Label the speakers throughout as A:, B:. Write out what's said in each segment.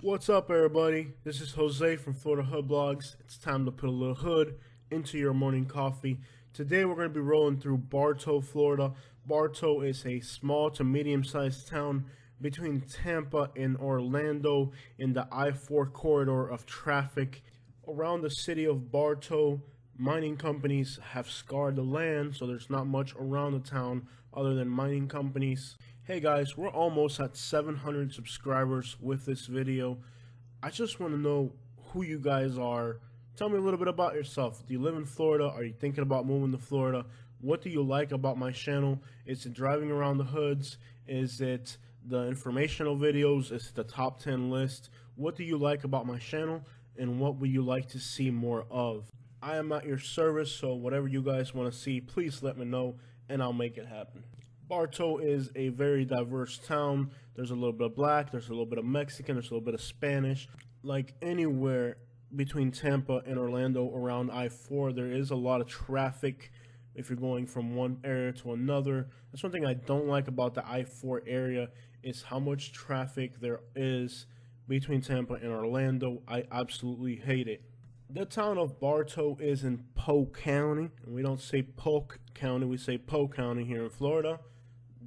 A: What's up, everybody? This is Jose from Florida Hood Blogs. It's time to put a little hood into your morning coffee. Today we're going to be rolling through Bartow, Florida. Bartow is a small to medium-sized town between Tampa and Orlando in the I-4 corridor of traffic. Around the city of Bartow, mining companies have scarred the land, so there's not much around the town other than mining companies. Hey guys, we're almost at 700 subscribers with this video. I just want to know who you guys are. Tell me a little bit about yourself. Do you live in Florida? Are you thinking about moving to Florida? What do you like about my channel? Is it driving around the hoods? Is it the informational videos? Is it the top 10 list? What do you like about my channel? And what would you like to see more of? I am at your service, so whatever you guys want to see, please let me know and I'll make it happen. Bartow is a very diverse town. There's a little bit of black, there's a little bit of Mexican, there's a little bit of Spanish. Like anywhere between Tampa and Orlando around I-4, there is a lot of traffic if you're going from one area to another. That's one thing I don't like about the I-4 area is how much traffic there is between Tampa and Orlando. I absolutely hate it. The town of Bartow is in Polk County, and we don't say Polk County, we say Polk County here in Florida.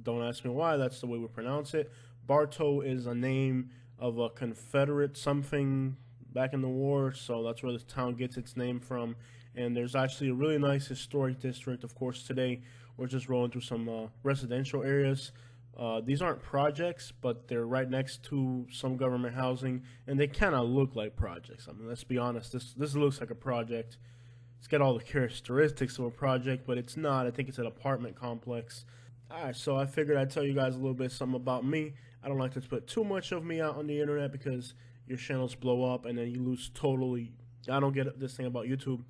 A: Don't ask me why, that's the way we pronounce it. Bartow is a name of a Confederate something back in the war, so that's where this town gets its name from. And there's actually a really nice historic district. Of course, today we're just rolling through some residential areas. These aren't projects, but they're right next to some government housing, and they kind of look like projects. I mean, let's be honest, this looks like a project. It's got all the characteristics of a project, but it's not. I think it's an apartment complex. Alright, so I figured I'd tell you guys a little bit something about me. I don't like to put too much of me out on the internet because your channels blow up and then you lose totally. I don't get this thing about YouTube.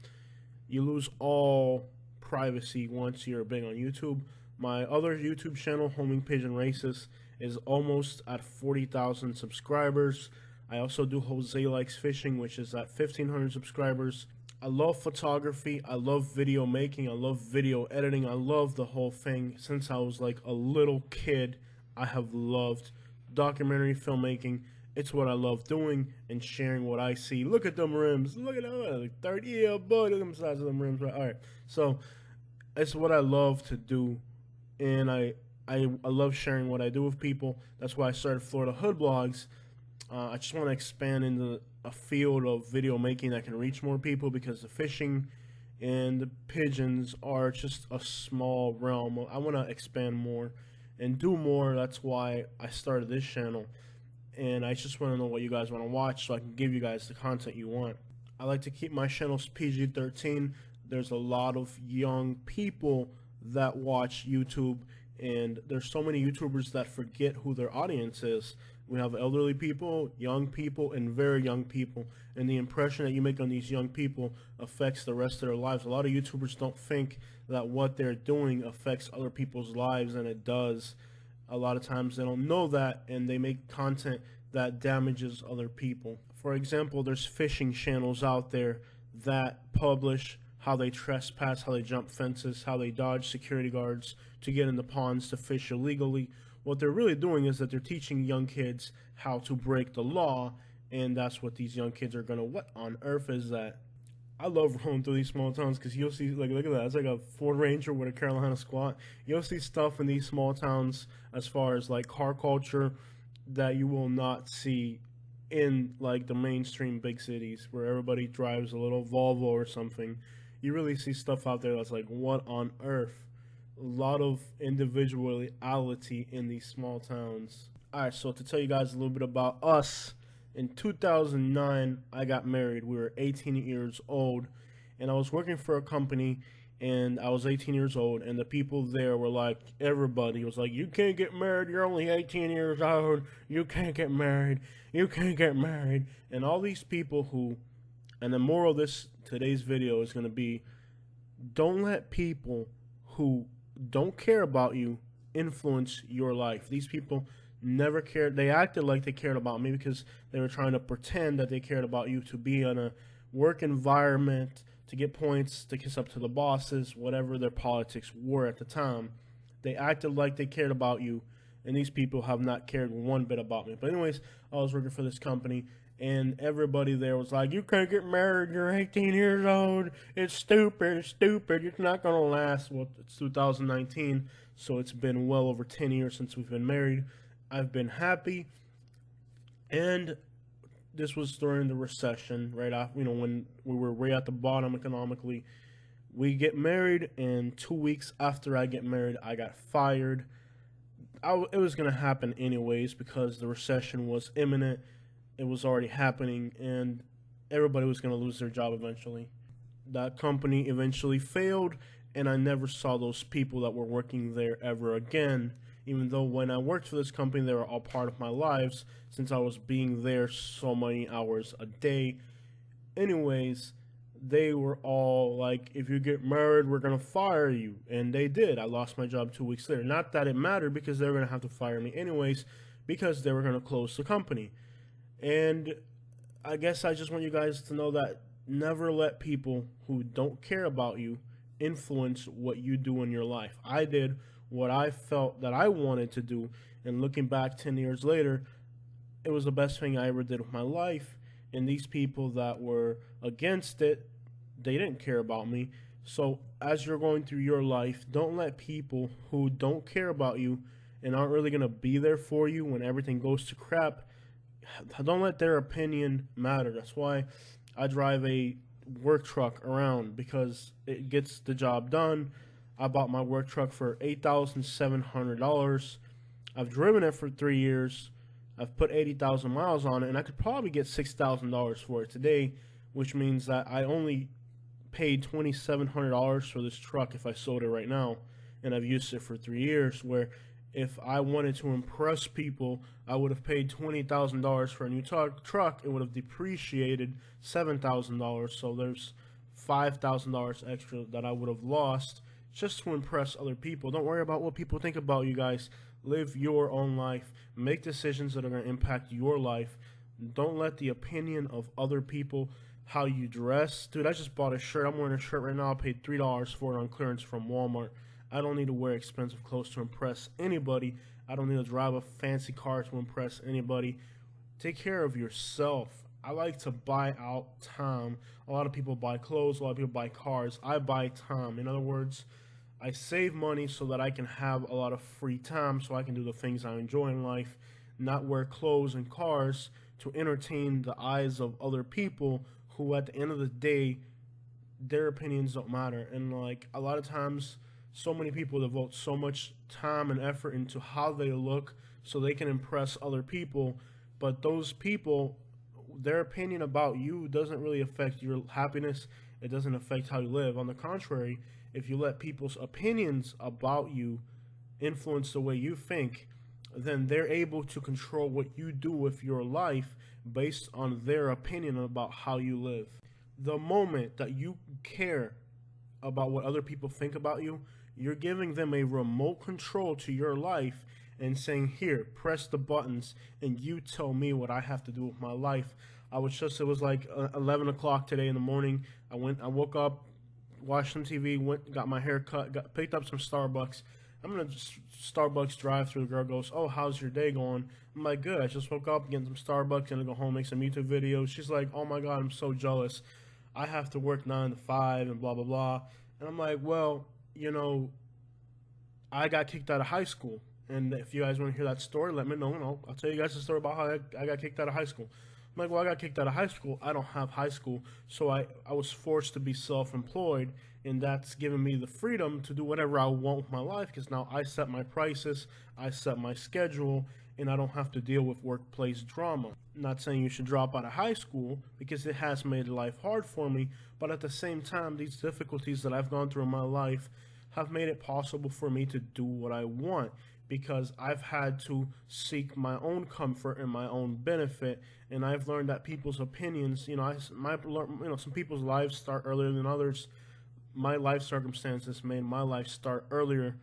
A: You lose all privacy once you're big on YouTube. My other YouTube channel, Homing Pigeon Races, is almost at 40,000 subscribers. I also do Jose Likes Fishing, which is at 1,500 subscribers. I love photography, I love video making, I love video editing, I love the whole thing. Since I was like a little kid, I have loved documentary filmmaking. It's what I love doing and sharing what I see. Look at them rims, look at that, like 30 year boy, look at the size of them rims, right? Alright, so it's what I love to do, and I love sharing what I do with people. That's why I started Florida Hood Blogs. I just want to expand into a field of video making that can reach more people, because the fishing and the pigeons are just a small realm. I want to expand more and do more. That's why I started this channel, and I just want to know what you guys want to watch so I can give you guys the content you want. I like to keep my channels PG-13. There's a lot of young people that watch YouTube, and there's so many YouTubers that forget who their audience is. We have elderly people, young people, and very young people, and the impression that you make on these young people affects the rest of their lives. A lot of YouTubers don't think that what they're doing affects other people's lives, and it does. A lot of times they don't know that, and they make content that damages other people. For example, there's fishing channels out there that publish how they trespass, how they jump fences, how they dodge security guards to get in the ponds to fish illegally. What they're really doing is that they're teaching young kids how to break the law, and that's what these young kids are gonna, what on earth is that? I love rolling through these small towns because you'll see, like, look at that, it's like a Ford Ranger with a Carolina squat. You'll see stuff in these small towns as far as like car culture that you will not see in like the mainstream big cities where everybody drives a little Volvo or something. You really see stuff out there that's like, what on earth? A lot of individuality in these small towns. Alright, so to tell you guys a little bit about us, in 2009 I got married. We were 18 years old, and I was working for a company, and I was 18 years old, and the people there were like, everybody was like, you can't get married, you're only 18 years old, you can't get married, you can't get married. And all these people who, and the moral of today's video is going to be, don't let people who don't care about you influence your life. These people never cared. They acted like they cared about me because they were trying to pretend that they cared about you, to be in a work environment, to get points, to kiss up to the bosses, whatever their politics were at the time. They acted like they cared about you, and these people have not cared one bit about me. But anyways, I was working for this company, and everybody there was like, you can't get married, you're 18 years old, it's stupid, it's not gonna last. Well, it's 2019, so it's been well over 10 years since we've been married. I've been happy, and this was during the recession, right after, when we were way at the bottom economically. We get married, and 2 weeks after I get married, I got fired. It was going to happen anyways because the recession was imminent. It was already happening, and everybody was going to lose their job eventually. That company eventually failed, and I never saw those people that were working there ever again, even though when I worked for this company, they were all part of my lives since I was being there so many hours a day. Anyways, they were all like, if you get married, we're going to fire you. And they did. I lost my job 2 weeks later. Not that it mattered because they were going to have to fire me anyways because they were going to close the company. And I guess I just want you guys to know that never let people who don't care about you influence what you do in your life. I did what I felt that I wanted to do. And looking back 10 years later, it was the best thing I ever did with my life. And these people that were against it, they didn't care about me. So as you're going through your life, don't let people who don't care about you and aren't really going to be there for you when everything goes to crap, don't let their opinion matter. That's why I drive a work truck around, because it gets the job done. I bought my work truck for $8,700. I've driven it for 3 years. I've put 80,000 miles on it, and I could probably get $6,000 for it today, which means that I only paid $2,700 for this truck if I sold it right now, and I've used it for 3 years, where if I wanted to impress people, I would have paid $20,000 for a new truck. It would have depreciated $7,000, so there's $5,000 extra that I would have lost just to impress other people. Don't worry about what people think about you guys. Live your own life. Make decisions that are going to impact your life. Don't let the opinion of other people, how you dress. Dude, I just bought a shirt. I'm wearing a shirt right now. I paid $3 for it on clearance from Walmart. I don't need to wear expensive clothes to impress anybody. I don't need to drive a fancy car to impress anybody. Take care of yourself. I like to buy out time. A lot of people buy clothes. A lot of people buy cars. I buy time. In other words, I save money so that I can have a lot of free time so I can do the things I enjoy in life, not wear clothes and cars to entertain the eyes of other people who, at the end of the day, their opinions don't matter. And like a lot of times, so many people devote so much time and effort into how they look so they can impress other people, but those people, their opinion about you doesn't really affect your happiness. It doesn't affect how you live. On the contrary, if you let people's opinions about you influence the way you think, then they're able to control what you do with your life based on their opinion about how you live. The moment that you care about what other people think about you, you're giving them a remote control to your life and saying, here, press the buttons and you tell me what I have to do with my life. It was like 11 o'clock today in the morning. I woke up, watched some TV, got my hair cut, picked up some Starbucks. I'm in a Starbucks drive-thru. The girl goes, oh, how's your day going? I'm like, good. I just woke up, getting some Starbucks, gonna go home, make some YouTube videos. She's like, oh my God, I'm so jealous. I have to work 9 to 5 and blah, blah, blah. And I'm like, well, I got kicked out of high school. And if you guys want to hear that story, let me know. I'll tell you guys the story about how I got kicked out of high school. I'm like, well, I got kicked out of high school. I don't have high school. So I was forced to be self-employed. And that's given me the freedom to do whatever I want with my life, because now I set my prices, I set my schedule, and I don't have to deal with workplace drama. I'm not saying you should drop out of high school, because it has made life hard for me, but at the same time, these difficulties that I've gone through in my life have made it possible for me to do what I want, because I've had to seek my own comfort and my own benefit, and I've learned that people's opinions, some people's lives start earlier than others. My life circumstances made my life start earlier,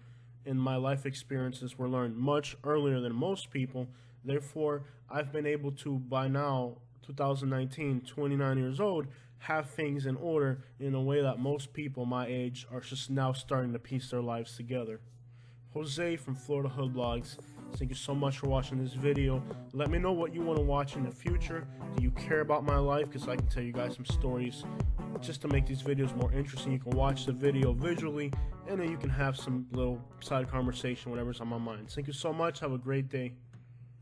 A: and my life experiences were learned much earlier than most people. Therefore, I've been able to, by now, 2019, 29 years old, have things in order in a way that most people my age are just now starting to piece their lives together. Jose from Florida Hood Blogs. Thank you so much for watching this video. Let me know what you want to watch in the future. Do you care about my life? Because I can tell you guys some stories just to make these videos more interesting. You can watch the video visually, and then you can have some little side conversation, whatever's on my mind. Thank you so much. Have a great day.